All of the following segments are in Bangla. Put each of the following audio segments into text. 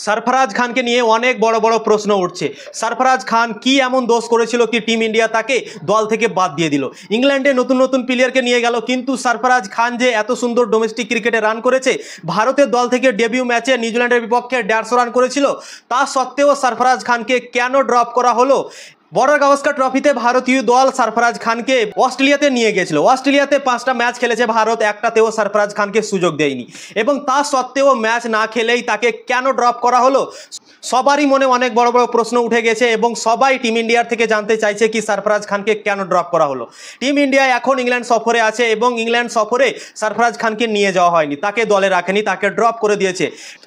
সরফরাজ খানকে নিয়ে অনেক বড় বড় প্রশ্ন উঠছে। সরফরাজ খান কি এমন দোষ করেছিল কি টিম ইন্ডিয়া তাকে দল থেকে বাদ দিয়ে দিল? ইংল্যান্ডে নতুন নতুন প্লেয়ারকে নিয়ে গেল, কিন্তু সরফরাজ খান যে এত সুন্দর ডোমেস্টিক ক্রিকেটে রান করেছে, ভারতের দল থেকে ডেবিউ ম্যাচে নিউজিল্যান্ডের বিপক্ষে 150 রান করেছিল, তা সত্ত্বেও সরফরাজ খানকে কেন ড্রপ করা হলো? বর্ডার গাভাস্কার ট্রফিতে ভারতীয় দল সরফরাজ খানকে অস্ট্রেলিয়াতে নিয়ে গেছিল। অস্ট্রেলিয়াতে 5টা ম্যাচ খেলেছে ভারত, একটাতেও সরফরাজ খানকে সুযোগ দেয়নি, এবং তা সত্ত্বেও ম্যাচ না খেলেই তাকে কেন ড্রপ করা হলো? সবারই মনে অনেক বড় বড় প্রশ্ন উঠে গেছে, এবং সবাই টিম ইন্ডিয়ার থেকে জানতে চাইছে কি সরফরাজ খানকে কেন ড্রপ করা হলো। টিম ইন্ডিয়া এখন ইংল্যান্ড সফরে আছে, এবং ইংল্যান্ড সফরে সরফরাজ খানকে নিয়ে যাওয়া হয়নি, তাকে দলে রাখেনি, তাকে ড্রপ করে দিয়েছে।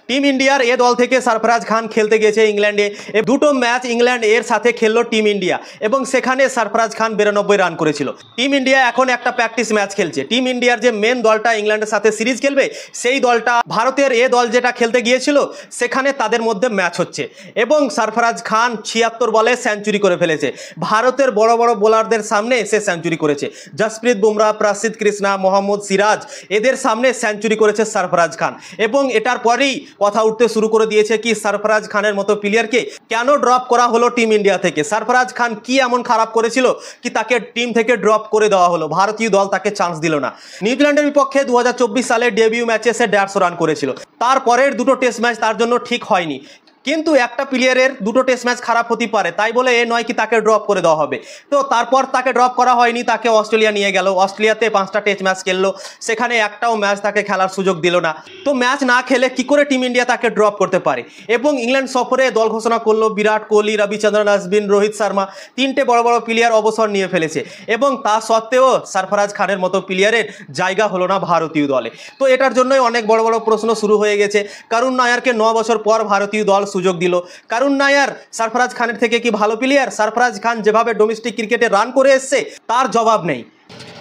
টিম ইন্ডিয়ার এ দল থেকে সরফরাজ খান খেলতে গেছে ইংল্যান্ডে, দুটো ম্যাচ ইংল্যান্ড এর সাথে খেললো টিম ইন্ডিয়া, এবং সেখানে সরফরাজ খান 92 রান করেছিল। টিম ইন্ডিয়া এখন একটা প্র্যাকটিস ম্যাচ খেলছে। টিম ইন্ডিয়ার যে মেন দলটা ইংল্যান্ডের সাথে সিরিজ খেলবে, সেই দলটা ভারতের এ দল যেটা খেলতে গিয়েছিল, সেখানে তাদের মধ্যে ম্যাচ হচ্ছে, এবং সরফরাজ খান 76 বলে সেঞ্চুরি করে ফেলেছে। ভারতের বড় বড় বোলারদের সামনে সে সেঞ্চুরি করেছে। জসপ্রীত বুমরা, প্রসিদ্ধ কৃষ্ণা, মোহাম্মদ সিরাজ, এদের সামনে সেঞ্চুরি করেছে সরফরাজ খান, এবং এটার পরেই কথা উঠতে শুরু করে দিয়েছে কি সরফরাজ খানের মতো প্লেয়ারকে কেন ড্রপ করা হলো টিম ইন্ডিয়া থেকে? সরফরাজ খান কি এমন খারাপ করেছিল কি তাকে টিম থেকে ড্রপ করে দেওয়া হলো? ভারতীয় দল তাকে চান্স দিল না। নিউজিল্যান্ডের বিপক্ষে 2024 সালে ডেবিউ ম্যাচে সে 150 রান করেছিল। তারপরের দুটো টেস্ট ম্যাচ তার জন্য ঠিক হয়নি, কিন্তু একটা প্লেয়ারের দুটো টেস্ট ম্যাচ খারাপ হতে পারে, তাই বলে এ নয় কি তাকে ড্রপ করে দেওয়া হবে। তো তারপর তাকে ড্রপ করা হয়নি, তাকে অস্ট্রেলিয়া নিয়ে গেল। অস্ট্রেলিয়াতে 5টা টেস্ট ম্যাচ খেললো, সেখানে একটাও ম্যাচ তাকে খেলার সুযোগ দিল না। তো ম্যাচ না খেলে কি করে টিম ইন্ডিয়া তাকে ড্রপ করতে পারে? এবং ইংল্যান্ড সফরে দল ঘোষণা করলো বিরাট কোহলি, রবিচন্দ্রন অশ্বিন, রোহিত শর্মা, 3টে বড় বড় প্লেয়ার অবসর নিয়ে ফেলেছে, এবং তা সত্ত্বেও সরফরাজ খানের মতো প্লেয়ারের জায়গা হলো না ভারতীয় দলে। তো এটার জন্যই অনেক বড় বড় প্রশ্ন শুরু হয়ে গেছে। করুণ নায়ারকে 9 বছর পর ভারতীয় দল সুযোগ দিল। করুণ নায়ার সরফরাজ খানের থেকে কি ভালো প্লেয়ার? সরফরাজ খান যেভাবে ডোমেস্টিক ক্রিকেটে রান করে এসছে, তার জবাব নেই।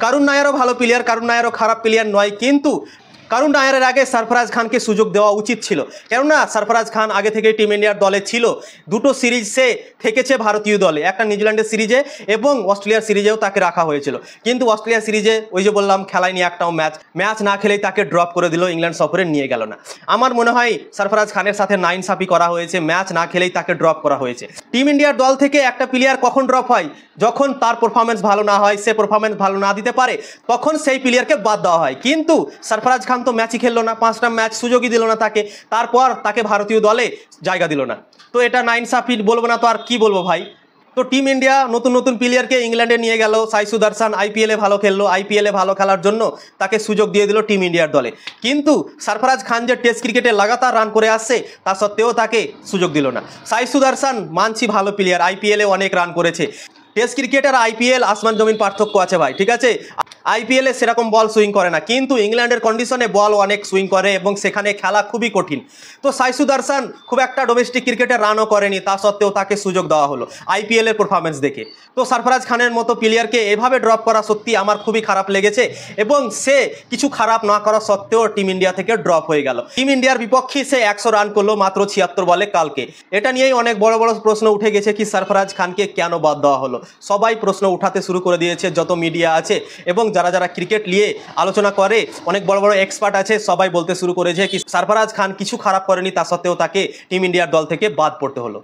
করুণ নায়ারও ভালো প্লেয়ার, করুণ নায়ারও খারাপ প্লেয়ার নয়, কিন্তু করুণ নায়ারের আগে সরফরাজ খানকে সুযোগ দেওয়া উচিত ছিল, কেননা সরফরাজ খান আগে থেকে টিম ইন্ডিয়ার দলে ছিল। দুটো সিরিজ সে থেকেছে ভারতীয় দলে, একটা নিউজিল্যান্ডের সিরিজে এবং অস্ট্রেলিয়ার সিরিজেও তাকে রাখা হয়েছিল, কিন্তু অস্ট্রেলিয়ার সিরিজে ওই যে বললাম খেলায়নি একটাও ম্যাচ না খেলেই তাকে ড্রপ করে দিল, ইংল্যান্ড সফরে নিয়ে গেল না। আমার মনে হয় সরফরাজ খানের সাথে নাইনসাফি করা হয়েছে, ম্যাচ না খেলেই তাকে ড্রপ করা হয়েছে। টিম ইন্ডিয়ার দল থেকে একটা প্লেয়ার কখন ড্রপ হয়? যখন তার পারফরমেন্স ভালো না হয়, সে পারফরমেন্স ভালো না দিতে পারে, তখন সেই প্লেয়ারকে বাদ দেওয়া হয়। কিন্তু সরফরাজ খান তো ম্যাচই খেললো না, 5টা ম্যাচ সুযোগই দিল না তাকে, তারপর তাকে ভারতীয় দলে জায়গা দিল না। তো এটা নাইনসাফি বলবো না তো আর কি বলবো ভাই? তো টিম ইন্ডিয়া নতুন নতুন প্লেয়ারকে ইংল্যান্ডে নিয়ে গেল। সাই সুদর্শন আইপিএলে ভালো খেললো, আইপিএলে ভালো খেলার জন্য তাকে সুযোগ দিয়ে দিল টিম ইন্ডিয়ার দলে, কিন্তু সরফরাজ খান যে টেস্ট ক্রিকেটে লাগাতার রান করে আসছে, তা সত্ত্বেও তাকে সুযোগ দিল না। সাই সুদর্শন মানছি ভালো প্লেয়ার, আইপিএলে অনেক রান করেছে। টেস্ট ক্রিকেট আর আইপিএল আসমান জমিন পার্থক্য আছে ভাই, ঠিক আছে? আইপিএলে সেরকম বল সুইং করে না, কিন্তু ইংল্যান্ডের কন্ডিশনে বল অনেক সুইং করে, এবং সেখানে খেলা খুবই কঠিন। তো সাই সুদর্শন খুব একটা ডোমেস্টিক ক্রিকেটে রানও করেনি, তা সত্ত্বেও তাকে সুযোগ দেওয়া হলো আইপিএলের পারফরমেন্স দেখে। তো সরফরাজ খানের মতো প্লেয়ারকে এভাবে ড্রপ করা সত্যি আমার খুবই খারাপ লেগেছে, এবং সে কিছু খারাপ না করা সত্ত্বেও টিম ইন্ডিয়া থেকে ড্রপ হয়ে গেল। টিম ইন্ডিয়ার বিপক্ষে সে 100 রান করলো মাত্র 76 বলে কালকে। এটা নিয়েই অনেক বড় বড় প্রশ্ন উঠে গেছে কি সরফরাজ খানকে কেন বাদ দেওয়া হলো। সবাই প্রশ্ন উঠাতে শুরু করে দিয়েছে, যত মিডিয়া আছে এবং যারা যারা ক্রিকেট নিয়ে আলোচনা করে, অনেক বড় বড় এক্সপার্ট আছে, সবাই বলতে শুরু করেছে কি সরফরাজ খান কিছু খারাপ করেনি, তা সত্ত্বেও তাকে টিম ইন্ডিয়ার দল থেকে বাদ পড়তে হলো।